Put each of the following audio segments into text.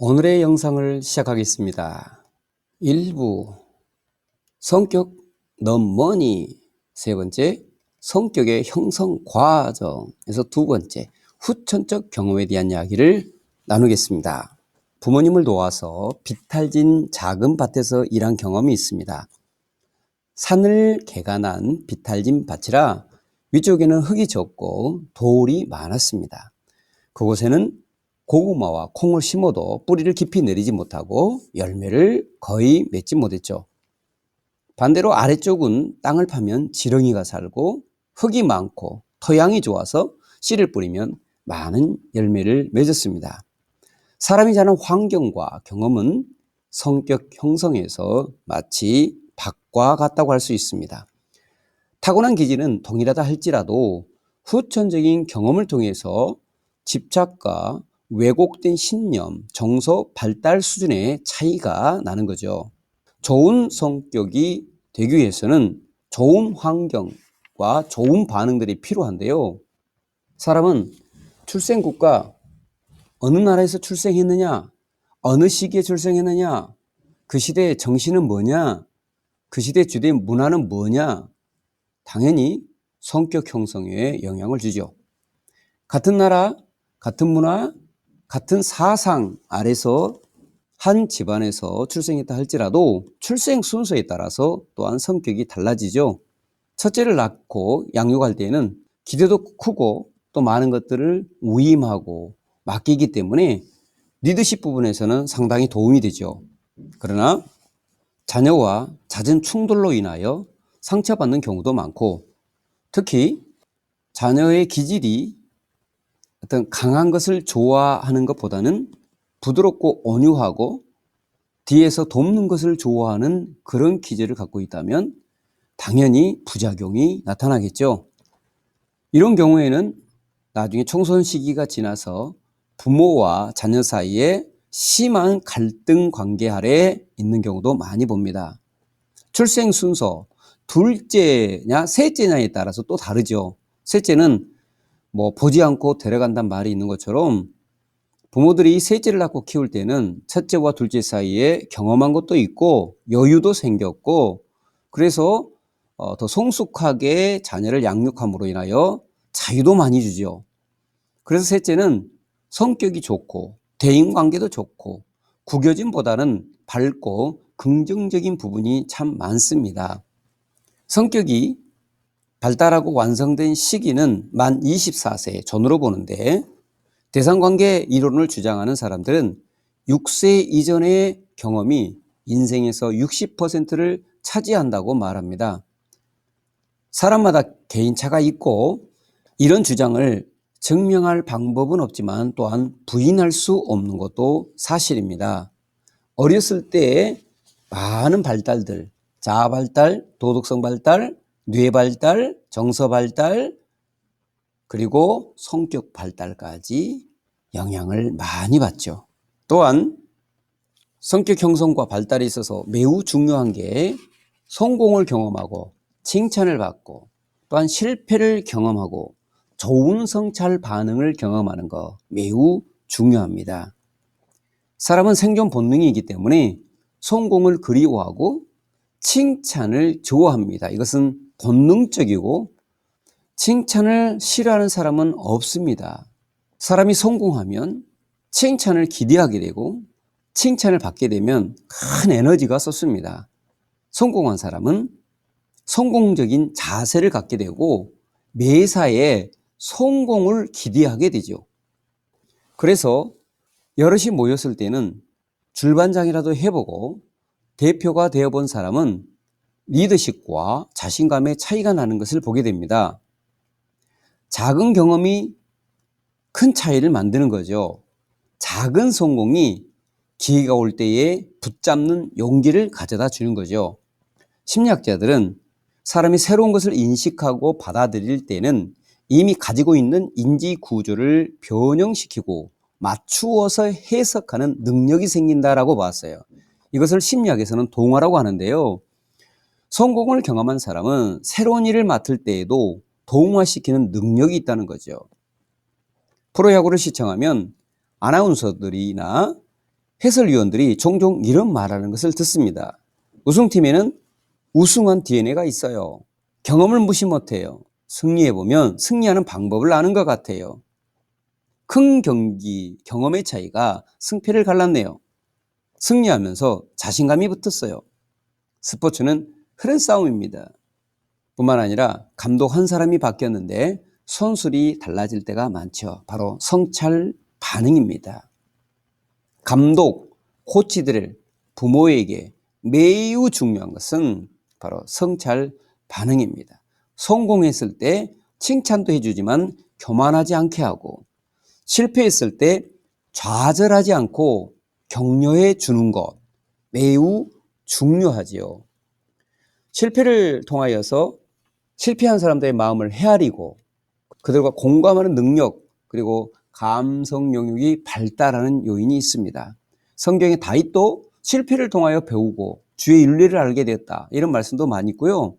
오늘의 영상을 시작하겠습니다. 1부 성격 너머니, 세 번째 성격의 형성 과정에서 두 번째 후천적 경험에 대한 이야기를 나누겠습니다. 부모님을 도와서 비탈진 작은 밭에서 일한 경험이 있습니다. 산을 개간한 비탈진 밭이라 위쪽에는 흙이 적고 돌이 많았습니다. 그곳에는 고구마와 콩을 심어도 뿌리를 깊이 내리지 못하고 열매를 거의 맺지 못했죠. 반대로 아래쪽은 땅을 파면 지렁이가 살고 흙이 많고 토양이 좋아서 씨를 뿌리면 많은 열매를 맺었습니다. 사람이 자란 환경과 경험은 성격 형성에서 마치 밭과 같다고 할 수 있습니다. 타고난 기질은 동일하다 할지라도 후천적인 경험을 통해서 집착과 왜곡된 신념, 정서 발달 수준의 차이가 나는 거죠. 좋은 성격이 되기 위해서는 좋은 환경과 좋은 반응들이 필요한데요. 사람은 출생국가, 어느 나라에서 출생했느냐, 어느 시기에 출생했느냐, 그 시대의 정신은 뭐냐, 그 시대의 주된 문화는 뭐냐, 당연히 성격 형성에 영향을 주죠. 같은 나라, 같은 문화, 같은 사상 아래서 한 집안에서 출생했다 할지라도 출생 순서에 따라서 또한 성격이 달라지죠. 첫째를 낳고 양육할 때에는 기대도 크고 또 많은 것들을 위임하고 맡기기 때문에 리더십 부분에서는 상당히 도움이 되죠. 그러나 자녀와 잦은 충돌로 인하여 상처받는 경우도 많고, 특히 자녀의 기질이 어떤 강한 것을 좋아하는 것보다는 부드럽고 온유하고 뒤에서 돕는 것을 좋아하는 그런 기질을 갖고 있다면 당연히 부작용이 나타나겠죠. 이런 경우에는 나중에 청소년 시기가 지나서 부모와 자녀 사이에 심한 갈등 관계 아래 있는 경우도 많이 봅니다. 출생 순서, 둘째냐 셋째냐에 따라서 또 다르죠. 셋째는 보지 않고 데려간다는 말이 있는 것처럼 부모들이 셋째를 낳고 키울 때는 첫째와 둘째 사이에 경험한 것도 있고 여유도 생겼고, 그래서 더 성숙하게 자녀를 양육함으로 인하여 자유도 많이 주죠. 그래서 셋째는 성격이 좋고 대인관계도 좋고 구겨짐보다는 밝고 긍정적인 부분이 참 많습니다. 성격이 발달하고 완성된 시기는 만 24세 전후로 보는데, 대상관계 이론을 주장하는 사람들은 6세 이전의 경험이 인생에서 60%를 차지한다고 말합니다. 사람마다 개인차가 있고 이런 주장을 증명할 방법은 없지만 또한 부인할 수 없는 것도 사실입니다. 어렸을 때 많은 발달들, 자아 발달, 도덕성 발달, 뇌 발달, 정서 발달, 그리고 성격 발달까지 영향을 많이 받죠. 또한 성격 형성과 발달에 있어서 매우 중요한 게 성공을 경험하고 칭찬을 받고 또한 실패를 경험하고 좋은 성찰 반응을 경험하는 거 매우 중요합니다. 사람은 생존 본능이기 때문에 성공을 그리워하고 칭찬을 좋아합니다. 이것은 본능적이고 칭찬을 싫어하는 사람은 없습니다. 사람이 성공하면 칭찬을 기대하게 되고 칭찬을 받게 되면 큰 에너지가 쏟습니다. 성공한 사람은 성공적인 자세를 갖게 되고 매사에 성공을 기대하게 되죠. 그래서 여럿이 모였을 때는 줄반장이라도 해보고 대표가 되어본 사람은 리더십과 자신감의 차이가 나는 것을 보게 됩니다. 작은 경험이 큰 차이를 만드는 거죠. 작은 성공이 기회가 올 때에 붙잡는 용기를 가져다 주는 거죠. 심리학자들은 사람이 새로운 것을 인식하고 받아들일 때는 이미 가지고 있는 인지 구조를 변형시키고 맞추어서 해석하는 능력이 생긴다라고 봤어요. 이것을 심리학에서는 동화라고 하는데요. 성공을 경험한 사람은 새로운 일을 맡을 때에도 동화시키는 능력이 있다는 거죠. 프로야구를 시청하면 아나운서들이나 해설위원들이 종종 이런 말하는 것을 듣습니다. 우승팀에는 우승한 DNA가 있어요. 경험을 무시 못해요. 승리해보면 승리하는 방법을 아는 것 같아요. 큰 경기 경험의 차이가 승패를 갈랐네요. 승리하면서 자신감이 붙었어요. 스포츠는 흐른 싸움입니다. 뿐만 아니라 감독 한 사람이 바뀌었는데 선수들이 달라질 때가 많죠. 바로 성찰 반응입니다. 감독, 코치들, 부모에게 매우 중요한 것은 바로 성찰 반응입니다. 성공했을 때 칭찬도 해주지만 교만하지 않게 하고, 실패했을 때 좌절하지 않고 격려해 주는 것 매우 중요하지요. 실패를 통하여서 실패한 사람들의 마음을 헤아리고 그들과 공감하는 능력, 그리고 감성 영역이 발달하는 요인이 있습니다. 성경에 다윗도 실패를 통하여 배우고 주의 윤리를 알게 되었다, 이런 말씀도 많이 있고요.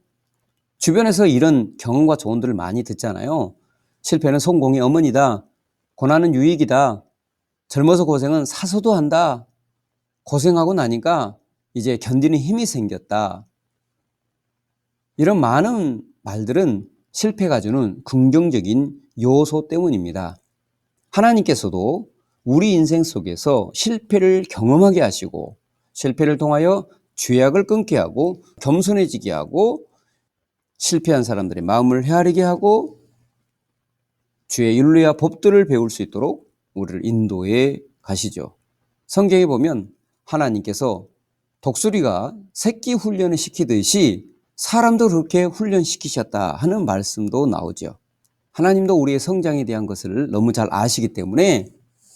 주변에서 이런 경험과 조언들을 많이 듣잖아요. 실패는 성공의 어머니다. 고난은 유익이다. 젊어서 고생은 사서도 한다. 고생하고 나니까 이제 견디는 힘이 생겼다. 이런 많은 말들은 실패가 주는 긍정적인 요소 때문입니다. 하나님께서도 우리 인생 속에서 실패를 경험하게 하시고, 실패를 통하여 죄악을 끊게 하고 겸손해지게 하고, 실패한 사람들의 마음을 헤아리게 하고 주의 윤리와 법들을 배울 수 있도록 우리를 인도해 가시죠. 성경에 보면 하나님께서 독수리가 새끼 훈련을 시키듯이 사람도 그렇게 훈련시키셨다 하는 말씀도 나오죠. 하나님도 우리의 성장에 대한 것을 너무 잘 아시기 때문에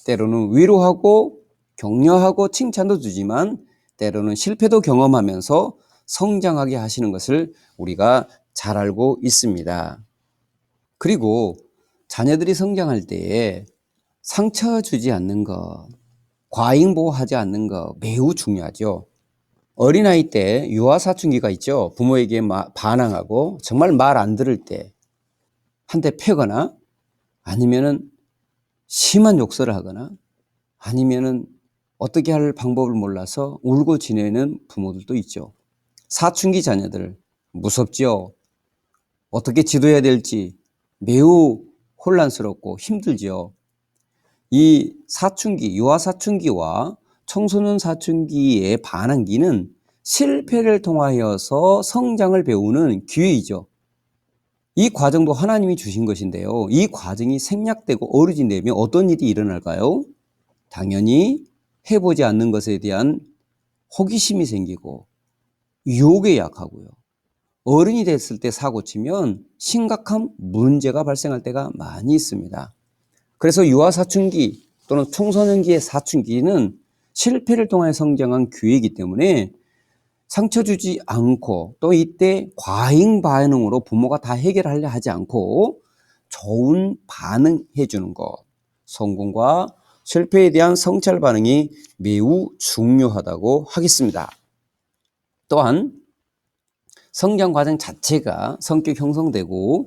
때로는 위로하고 격려하고 칭찬도 주지만 때로는 실패도 경험하면서 성장하게 하시는 것을 우리가 잘 알고 있습니다. 그리고 자녀들이 성장할 때에 상처 주지 않는 것, 과잉 보호하지 않는 것 매우 중요하죠. 어린아이 때 유아사춘기가 있죠. 부모에게 반항하고 정말 말 안 들을 때 한 대 패거나, 아니면은 심한 욕설을 하거나, 아니면은 어떻게 할 방법을 몰라서 울고 지내는 부모들도 있죠. 사춘기 자녀들 무섭죠. 어떻게 지도해야 될지 매우 혼란스럽고 힘들죠. 이 사춘기, 유아사춘기와 청소년 사춘기의 반항기는 실패를 통하여서 성장을 배우는 기회이죠. 이 과정도 하나님이 주신 것인데요. 이 과정이 생략되고 어루진되면 어떤 일이 일어날까요? 당연히 해보지 않는 것에 대한 호기심이 생기고 유혹에 약하고요. 어른이 됐을 때 사고치면 심각한 문제가 발생할 때가 많이 있습니다. 그래서 유아사춘기 또는 청소년기의 사춘기는 실패를 통해 성장한 기회이기 때문에 상처 주지 않고, 또 이때 과잉 반응으로 부모가 다 해결하려 하지 않고 좋은 반응해 주는 것, 성공과 실패에 대한 성찰 반응이 매우 중요하다고 하겠습니다. 또한 성장 과정 자체가 성격 형성되고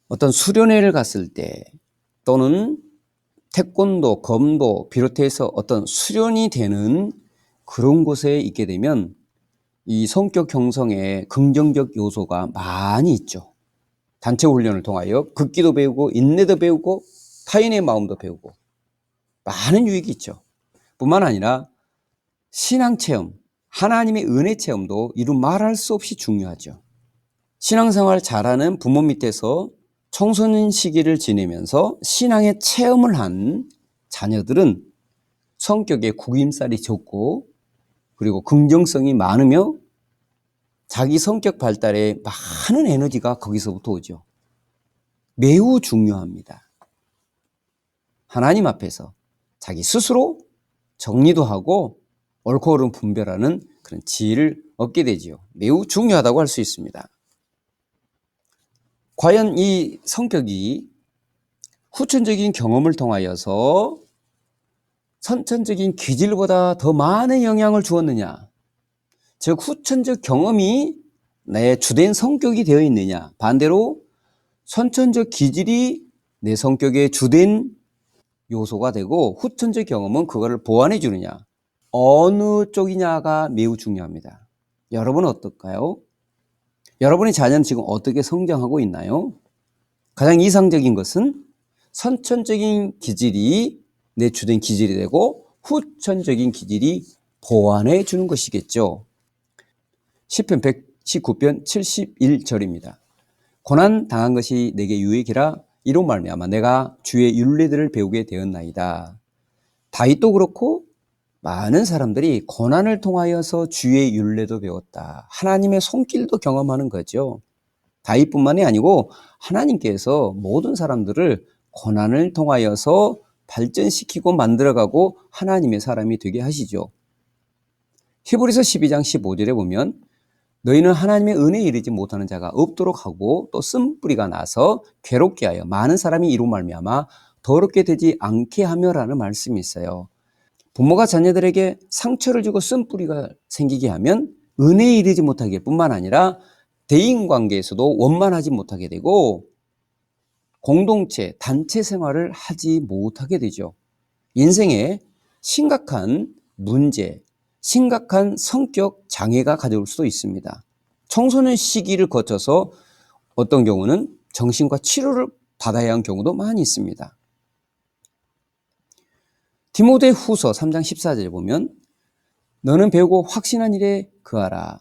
어떤 수련회를 갔을 때, 또는 태권도, 검도 비롯해서 어떤 수련이 되는 그런 곳에 있게 되면 이 성격 형성에 긍정적 요소가 많이 있죠. 단체 훈련을 통하여 극기도 배우고 인내도 배우고 타인의 마음도 배우고 많은 유익이 있죠. 뿐만 아니라 신앙체험, 하나님의 은혜 체험도 이루 말할 수 없이 중요하죠. 신앙생활 잘하는 부모 밑에서 청소년 시기를 지내면서 신앙의 체험을 한 자녀들은 성격에 구김살이 적고, 그리고 긍정성이 많으며 자기 성격 발달에 많은 에너지가 거기서부터 오죠. 매우 중요합니다. 하나님 앞에서 자기 스스로 정리도 하고 옳고 그름 분별하는 그런 지혜를 얻게 되지요. 매우 중요하다고 할 수 있습니다. 과연 이 성격이 후천적인 경험을 통하여서 선천적인 기질보다 더 많은 영향을 주었느냐, 즉 후천적 경험이 내 주된 성격이 되어 있느냐, 반대로 선천적 기질이 내 성격의 주된 요소가 되고 후천적 경험은 그거를 보완해 주느냐, 어느 쪽이냐가 매우 중요합니다. 여러분은 어떨까요? 여러분의 자녀는 지금 어떻게 성장하고 있나요? 가장 이상적인 것은 선천적인 기질이 내 주된 기질이 되고 후천적인 기질이 보완해 주는 것이겠죠. 시편 119편 71절입니다. 고난 당한 것이 내게 유익이라 이로 말미암아 내가 주의 율례들을 배우게 되었나이다. 다윗도 그렇고 많은 사람들이 고난을 통하여서 주의 율례도 배웠다. 하나님의 손길도 경험하는 거죠. 다윗뿐만이 아니고 하나님께서 모든 사람들을 고난을 통하여서 발전시키고 만들어가고 하나님의 사람이 되게 하시죠. 히브리서 12장 15절에 보면 너희는 하나님의 은혜에 이르지 못하는 자가 없도록 하고 또 쓴뿌리가 나서 괴롭게 하여 많은 사람이 이로 말미암아 더럽게 되지 않게 하며라는 말씀이 있어요. 부모가 자녀들에게 상처를 주고 쓴뿌리가 생기게 하면 은혜에 이르지 못하게 뿐만 아니라 대인관계에서도 원만하지 못하게 되고 공동체, 단체 생활을 하지 못하게 되죠. 인생에 심각한 문제, 심각한 성격 장애가 가져올 수도 있습니다. 청소년 시기를 거쳐서 어떤 경우는 정신과 치료를 받아야 하는 경우도 많이 있습니다. 디모데 후서 3장 14절에 보면 너는 배우고 확신한 일에 거하라.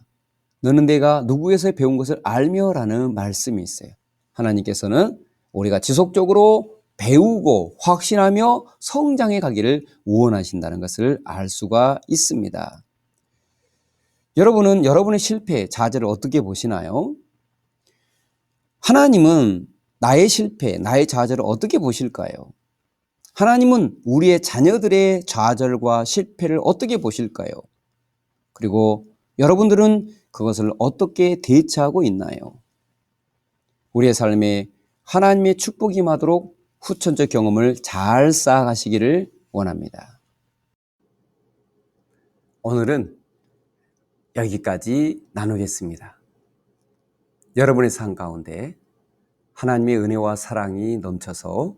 너는 내가 누구에서 배운 것을 알며라는 말씀이 있어요. 하나님께서는 우리가 지속적으로 배우고 확신하며 성장해 가기를 원하신다는 것을 알 수가 있습니다. 여러분은 여러분의 실패, 좌절을 어떻게 보시나요? 하나님은 나의 실패, 나의 좌절을 어떻게 보실까요? 하나님은 우리의 자녀들의 좌절과 실패를 어떻게 보실까요? 그리고 여러분들은 그것을 어떻게 대처하고 있나요? 우리의 삶에 하나님의 축복이 임하도록 후천적 경험을 잘 쌓아가시기를 원합니다. 오늘은 여기까지 나누겠습니다. 여러분의 삶 가운데 하나님의 은혜와 사랑이 넘쳐서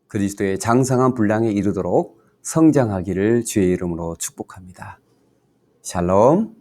그리스도의 장성한 분량에 이르도록 성장하기를 주의 이름으로 축복합니다. 샬롬.